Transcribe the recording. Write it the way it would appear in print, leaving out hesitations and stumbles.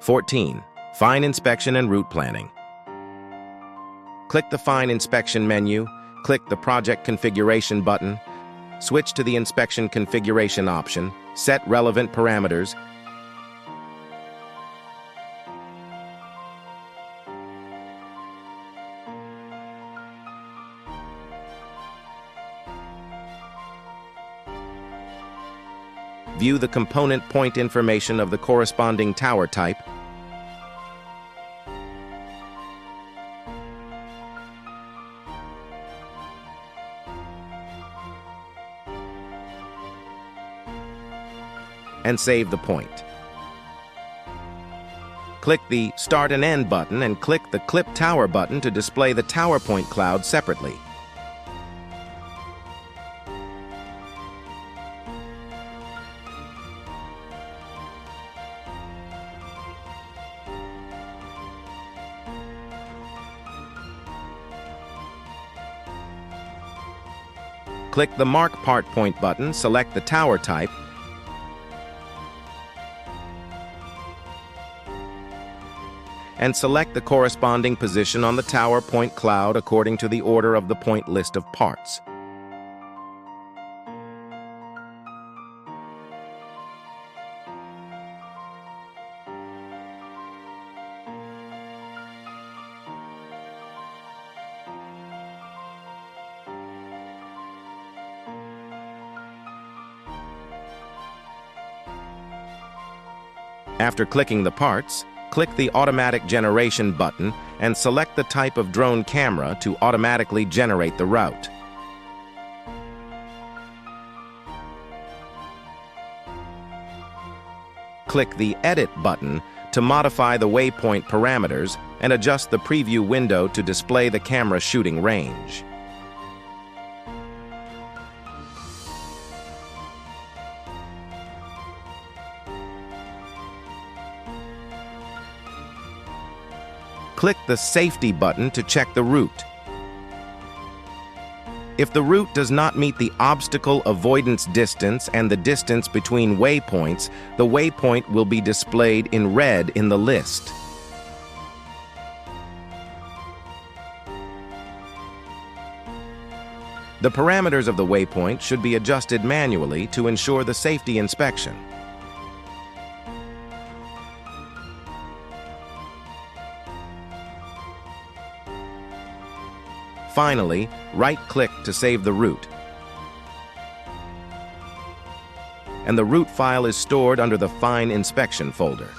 14. Fine inspection and route planning. Click the Fine Inspection menu, click the Project Configuration button, switch to the Inspection Configuration option, set relevant parameters, view the component point information of the corresponding tower type, and save the point. Click the Start and End button and click the Clip Tower button to display the tower point cloud separately. Click the Mark Part Point button, select the tower type, and select the corresponding position on the tower point cloud according to the order of the point list of parts. After clicking the parts, click the Automatic Generation button and select the type of drone camera to automatically generate the route. Click the Edit button to modify the waypoint parameters and adjust the preview window to display the camera shooting range. Click the Safety button to check the route. If the route does not meet the obstacle avoidance distance and the distance between waypoints, the waypoint will be displayed in red in the list. The parameters of the waypoint should be adjusted manually to ensure the safety inspection. Finally, right-click to save the route, and the route file is stored under the Fine Inspection folder.